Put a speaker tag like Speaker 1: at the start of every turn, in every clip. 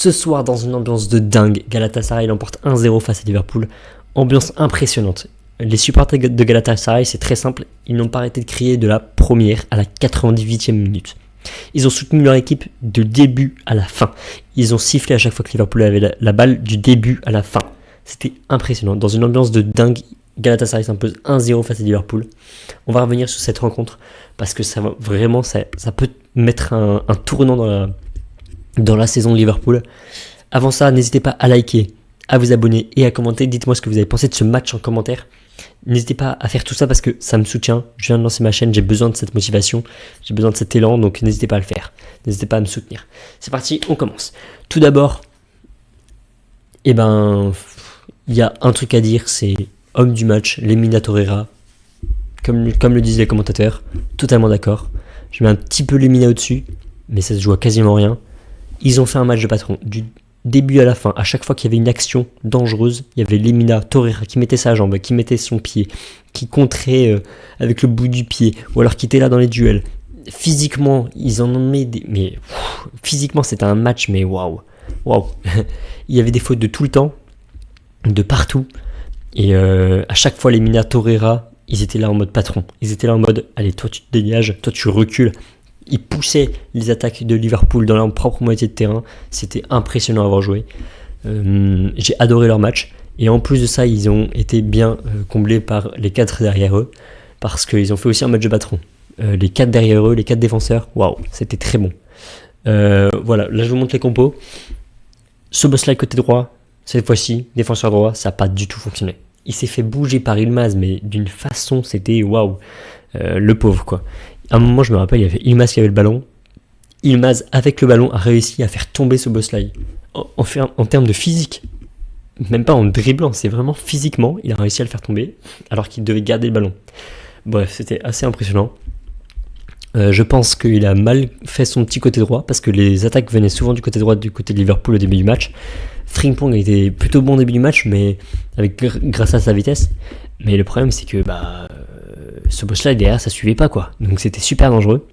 Speaker 1: Ce soir, dans une ambiance de dingue, Galatasaray l'emporte 1-0 face à Liverpool. Ambiance impressionnante. Les supporters de Galatasaray, c'est très simple, ils n'ont pas arrêté de crier de la première à la 98e minute. Ils ont soutenu leur équipe du début à la fin. Ils ont sifflé à chaque fois que Liverpool avait la balle du début à la fin. C'était impressionnant. Dans une ambiance de dingue, Galatasaray s'impose 1-0 face à Liverpool. On va revenir sur cette rencontre parce que ça va vraiment, ça peut mettre un tournant dans la saison de Liverpool. Avant ça, n'hésitez pas à liker, à vous abonner et à commenter. Dites-moi ce que vous avez pensé de ce match en commentaire. N'hésitez pas à faire tout ça parce que ça me soutient. Je viens de lancer ma chaîne, j'ai besoin de cette motivation, j'ai besoin de cet élan, donc n'hésitez pas à le faire. N'hésitez pas à me soutenir. C'est parti, on commence. Tout d'abord, il y a un truc à dire, c'est homme du match, Lemina Torreira. Comme le disent les commentateurs, totalement d'accord. Je mets un petit peu Lemina au-dessus, mais ça se joue à quasiment rien. Ils ont fait un match de patron. Du début à la fin, à chaque fois qu'il y avait une action dangereuse, il y avait Lemina Torreira qui mettait sa jambe, qui mettait son pied, qui contrait avec le bout du pied, ou alors qui était là dans les duels. Physiquement, ils en ont mis des... Mais physiquement, c'était un match, mais waouh. Il y avait des fautes de tout le temps, de partout. Et à chaque fois, Lemina Torreira, ils étaient là en mode patron. Ils étaient là en mode, allez, toi tu te dégages, toi tu recules. Ils poussaient les attaques de Liverpool dans leur propre moitié de terrain. C'était impressionnant à avoir joué. J'ai adoré leur match. Et en plus de ça, ils ont été bien comblés par les 4 derrière eux. Parce qu'ils ont fait aussi un match de patron. Les 4 derrière eux, les 4 défenseurs, waouh, c'était très bon. Voilà, là je vous montre les compos. Szoboszlai côté droit, cette fois-ci, défenseur droit, ça n'a pas du tout fonctionné. Il s'est fait bouger par Yılmaz, mais d'une façon, c'était waouh. Le pauvre, quoi. À un moment, je me rappelle, il y avait Yılmaz qui avait le ballon. Yılmaz, avec le ballon, a réussi à faire tomber Szoboszlai. En termes de physique, même pas en dribblant, c'est vraiment physiquement, il a réussi à le faire tomber, alors qu'il devait garder le ballon. Bref, c'était assez impressionnant. Je pense qu'il a mal fait son petit côté droit, parce que les attaques venaient souvent du côté droit, du côté de Liverpool au début du match. Frimpong a été plutôt bon au début du match, mais grâce à sa vitesse. Mais le problème, c'est que Szoboszlai derrière, ça suivait pas, quoi. Donc c'était super dangereux.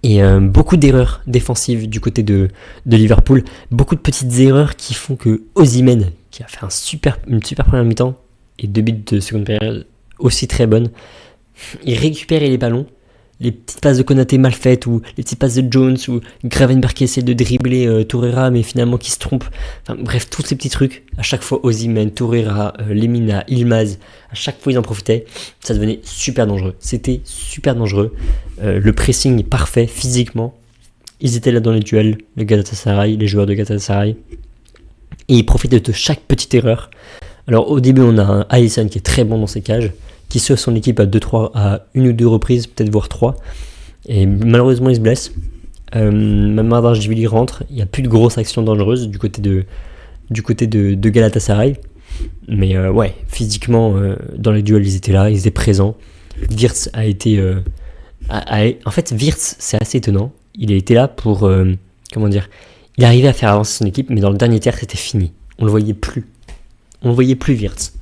Speaker 1: Et beaucoup d'erreurs défensives du côté de Liverpool. Beaucoup de petites erreurs qui font que Osimhen, qui a fait une super première mi-temps, et 2 buts de seconde période aussi très bonnes, il récupérait les ballons. Les petites passes de Konaté mal faites, ou les petites passes de Jones, ou Gravenberch qui essaie de dribbler Torreira, mais finalement qui se trompe. Enfin bref, tous ces petits trucs. À chaque fois, Osimhen, Torreira, Lemina, Yılmaz, à chaque fois ils en profitaient. Ça devenait super dangereux. C'était super dangereux. Le pressing parfait, physiquement. Ils étaient là dans les duels, les joueurs de Galatasaray. Et ils profitaient de chaque petite erreur. Alors au début, on a un Alisson qui est très bon dans ses cages, qui sauve son équipe à 1 ou 2 reprises, peut-être voire 3. Et malheureusement, il se blesse. Mamardashvili rentre. Il n'y a plus de grosses actions dangereuses du côté de Galatasaray. Mais physiquement, dans les duels, ils étaient là, ils étaient présents. Wirtz a été... En fait, Wirtz, c'est assez étonnant. Il a été là pour... Il arrivait à faire avancer son équipe, mais dans le dernier tiers, c'était fini. On le voyait plus. Wirtz.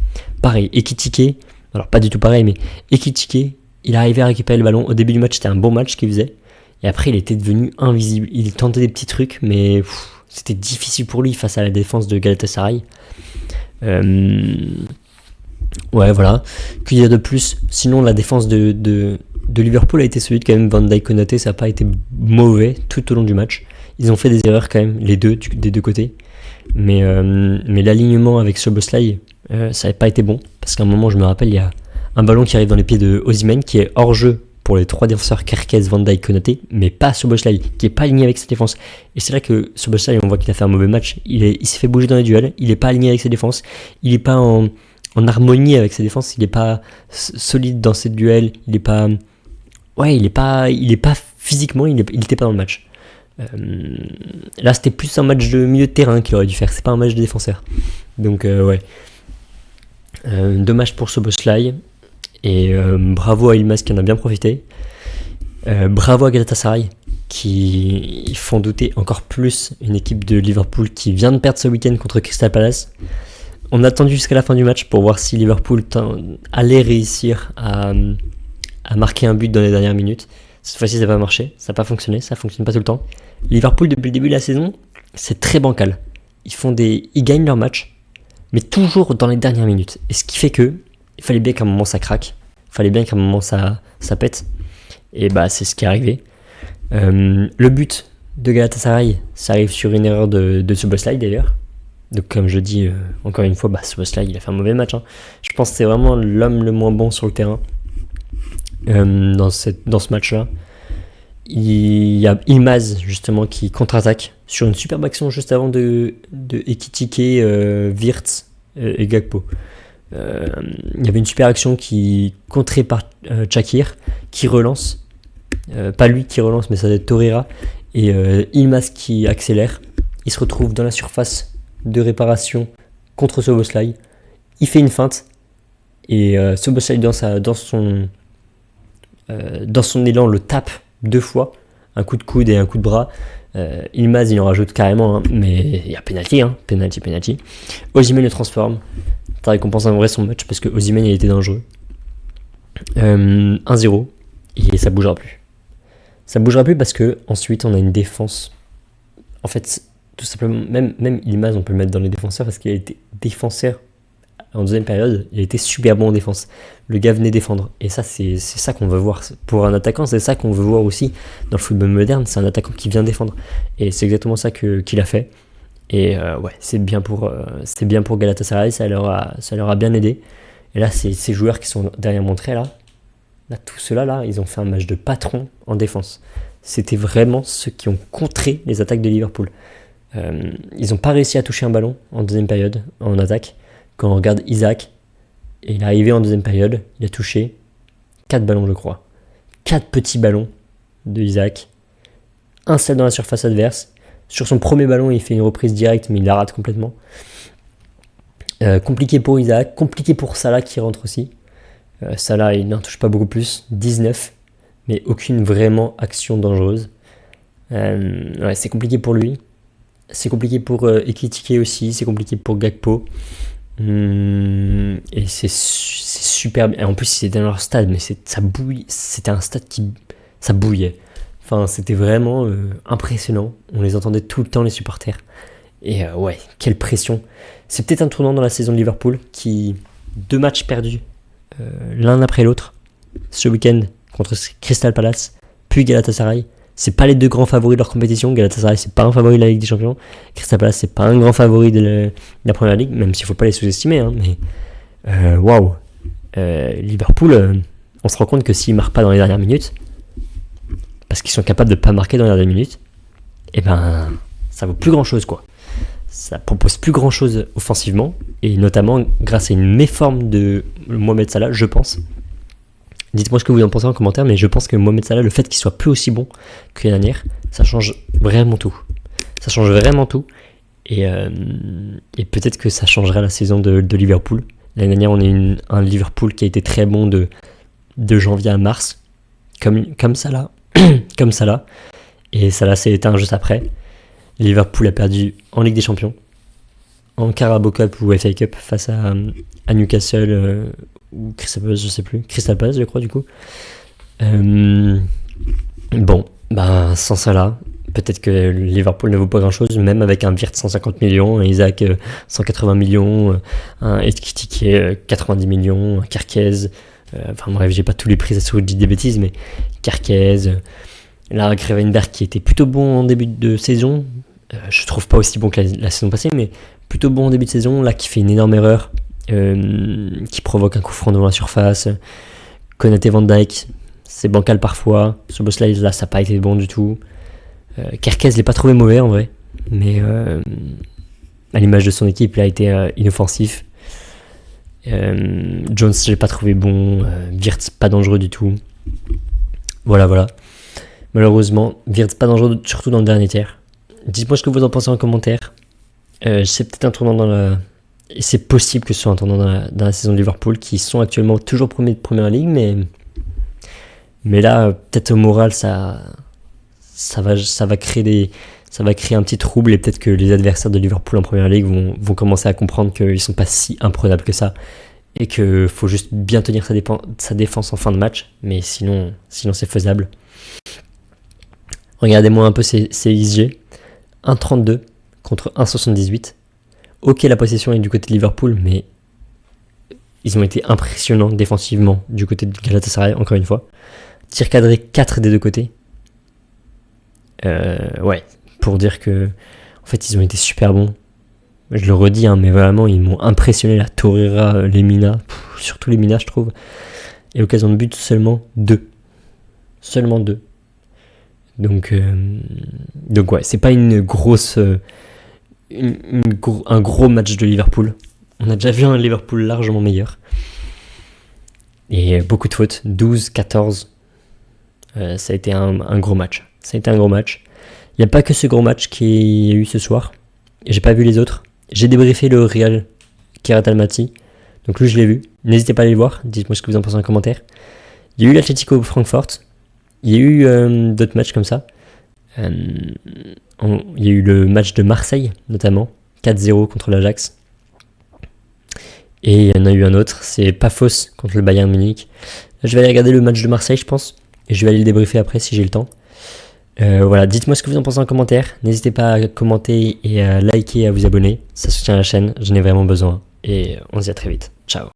Speaker 1: Pareil, Ekitike... Alors pas du tout pareil, mais Ekitike, il arrivait à récupérer le ballon. Au début du match, c'était un bon match qu'il faisait. Et après, il était devenu invisible. Il tentait des petits trucs, mais c'était difficile pour lui face à la défense de Galatasaray. Voilà. Qu'il y a de plus. Sinon, la défense de Liverpool a été solide quand même. Van Dijk, Konaté, ça n'a pas été mauvais tout au long du match. Ils ont fait des erreurs quand même, les deux, des deux côtés. Mais l'alignement avec Szoboszlai, ça n'avait pas été bon. Parce qu'à un moment, je me rappelle, il y a un ballon qui arrive dans les pieds de Osimhen qui est hors jeu pour les 3 défenseurs Kerkez, Van Dijk, Konaté, mais pas Szoboszlai, qui n'est pas aligné avec sa défense. Et c'est là que Szoboszlai, on voit qu'il a fait un mauvais match. Il s'est fait bouger dans les duels, il n'est pas aligné avec sa défense, il n'est pas en harmonie avec sa défense, il n'est pas solide dans ses duels, il n'est pas... il est pas physiquement, il n'était pas dans le match. Là, c'était plus un match de milieu de terrain qu'il aurait dû faire, c'est pas un match de défenseur. Donc, dommage pour Szoboszlai. Et bravo à Yılmaz qui en a bien profité. Bravo à Galatasaray qui font douter encore plus une équipe de Liverpool qui vient de perdre ce week-end contre Crystal Palace. On a attendu jusqu'à la fin du match pour voir si Liverpool allait réussir à marquer un but dans les dernières minutes. Cette fois-ci, ça n'a pas marché, ça n'a pas fonctionné, ça ne fonctionne pas tout le temps. Liverpool, depuis le début de la saison, c'est très bancal. Ils gagnent leur match, mais toujours dans les dernières minutes. Et ce qui fait que il fallait bien qu'à un moment ça craque, il fallait bien qu'à un moment ça pète. Et bah c'est ce qui est arrivé. Le but de Galatasaray, ça arrive sur une erreur de Szoboszlai d'ailleurs. Donc comme je dis encore une fois, Szoboszlai il a fait un mauvais match. Je pense que c'est vraiment l'homme le moins bon sur le terrain dans ce match-là. Il y a Yılmaz justement qui contre-attaque sur une superbe action juste avant de Ekitike, Wirtz et Gakpo. Il y avait une super action qui contrée par Çakır qui relance. Pas lui qui relance, mais ça doit être Torreira. Et Yılmaz qui accélère. Il se retrouve dans la surface de réparation contre Szoboszlai. Il fait une feinte. Et Szoboszlai dans son élan le tape 2 fois. Un coup de coude et un coup de bras. Yılmaz il en rajoute carrément. Mais il y a penalty. Penalty. Osimhen le transforme. Ça récompense en vrai son match parce que Osimhen il était dangereux. 1-0. Et ça bougera plus. Ça bougera plus parce que ensuite on a une défense. En fait, tout simplement, même Yılmaz, on peut le mettre dans les défenseurs parce qu'il a été défenseur en deuxième période. Il a été super bon en défense. Le gars venait défendre. Et ça, c'est ça qu'on veut voir. Pour un attaquant, c'est ça qu'on veut voir aussi dans le football moderne. C'est un attaquant qui vient défendre. Et c'est exactement ça qu'il a fait. Et c'est bien pour Galatasaray. Ça leur a bien aidé. Et là, ces joueurs qui sont derrière mon trait, là, tout cela là, ils ont fait un match de patron en défense. C'était vraiment ceux qui ont contré les attaques de Liverpool. Ils n'ont pas réussi à toucher un ballon en deuxième période, en attaque. Quand on regarde Isaac, il est arrivé en deuxième période, il a touché 4 ballons je crois. 4 petits ballons de Isaac. Un seul dans la surface adverse. Sur son premier ballon, il fait une reprise directe, mais il la rate complètement. Compliqué pour Isaac, compliqué pour Salah qui rentre aussi. Salah, il n'en touche pas beaucoup plus, 19, mais aucune vraiment action dangereuse. C'est compliqué pour lui. C'est compliqué pour Ekitike aussi, c'est compliqué pour Gakpo. Et c'est super. Et en plus, c'était dans leur stade, mais ça bouille. C'était un stade ça bouillait. Enfin, c'était vraiment impressionnant. On les entendait tout le temps, les supporters. Et quelle pression. C'est peut-être un tournant dans la saison de Liverpool qui 2 matchs perdus. L'un après l'autre ce week-end contre Crystal Palace puis Galatasaray. C'est pas les 2 grands favoris de leur compétition. Galatasaray c'est pas un favori de la Ligue des Champions, Crystal Palace c'est pas un grand favori de la Première Ligue, même s'il faut pas les sous-estimer mais waouh, Liverpool on se rend compte que s'ils marquent pas dans les dernières minutes parce qu'ils sont capables de pas marquer dans les dernières minutes, et ben ça vaut plus grand chose quoi. Ça propose plus grand chose offensivement, et notamment grâce à une méforme de Mohamed Salah, je pense. Dites-moi ce que vous en pensez en commentaire, mais je pense que Mohamed Salah, le fait qu'il soit plus aussi bon que l'année dernière, ça change vraiment tout. Ça change vraiment tout, et peut-être que ça changera la saison de Liverpool. L'année dernière, on a un Liverpool qui a été très bon de janvier à mars, comme Salah, comme Salah, et Salah s'est éteint juste après. Liverpool a perdu en Ligue des Champions, en Carabao Cup ou FA Cup face à Newcastle ou Crystal Palace, je sais plus. Crystal Palace, je crois, du coup. Sans ça là, peut-être que Liverpool ne vaut pas grand-chose, même avec un Wirtz 150 millions, un Isaac 180 millions, un Ekitike 90 millions, un Kerkez. Bref, j'ai pas tous les prix, ça se dit des bêtises, mais Kerkez. Là, Gravenberch qui était plutôt bon en début de saison, je trouve pas aussi bon que la saison passée, mais plutôt bon en début de saison, là qui fait une énorme erreur, qui provoque un coup franc devant la surface. Konaté, Van Dijk, c'est bancal parfois. Szoboszlai, là ça n'a pas été bon du tout. Kerkez, je l'ai pas trouvé mauvais en vrai, mais à l'image de son équipe, il a été inoffensif. Jones, je l'ai pas trouvé bon. Wirtz, pas dangereux du tout. Voilà. Malheureusement, Wirtz pas dangereux, surtout dans le dernier tiers. Dites-moi ce que vous en pensez en commentaire. C'est peut-être un tournant et c'est possible que ce soit un tournant dans la saison de Liverpool, qui sont actuellement toujours premiers de Première Ligue, mais là, peut-être au moral, ça va créer un petit trouble, et peut-être que les adversaires de Liverpool en Première Ligue vont commencer à comprendre qu'ils sont pas si imprenables que ça, et qu'il faut juste bien tenir sa défense en fin de match, mais sinon c'est faisable. Regardez-moi un peu ces XG. 1,32 contre 1,78. Ok, la possession est du côté de Liverpool, mais ils ont été impressionnants défensivement du côté de Galatasaray, encore une fois. Tir cadré 4 des deux côtés. Ouais, pour dire que en fait ils ont été super bons. Je le redis, mais vraiment ils m'ont impressionné. La Torreira, les Mina, surtout les Mina je trouve. Et occasion de but seulement 2. Seulement 2. Donc ouais, c'est pas une grosse un gros match de Liverpool. On a déjà vu un Liverpool largement meilleur. Et beaucoup de fautes, 12, 14. Ça a été un gros match. Ça a été un gros match. Il n'y a pas que ce gros match qu'il y a eu ce soir. J'ai pas vu les autres. J'ai débriefé le Real Kierat Almaty. Donc lui, je l'ai vu. N'hésitez pas à aller le voir. Dites-moi ce que vous en pensez en commentaire. Il y a eu l'Atlético Francfort. Il y a eu d'autres matchs comme ça. Il y a eu le match de Marseille, notamment. 4-0 contre l'Ajax. Et il y en a eu un autre. C'est Pafos contre le Bayern Munich. Je vais aller regarder le match de Marseille, je pense. Et je vais aller le débriefer après si j'ai le temps. Voilà, dites-moi ce que vous en pensez en commentaire. N'hésitez pas à commenter et à liker et à vous abonner. Ça soutient la chaîne, j'en ai vraiment besoin. Et on se dit à très vite. Ciao.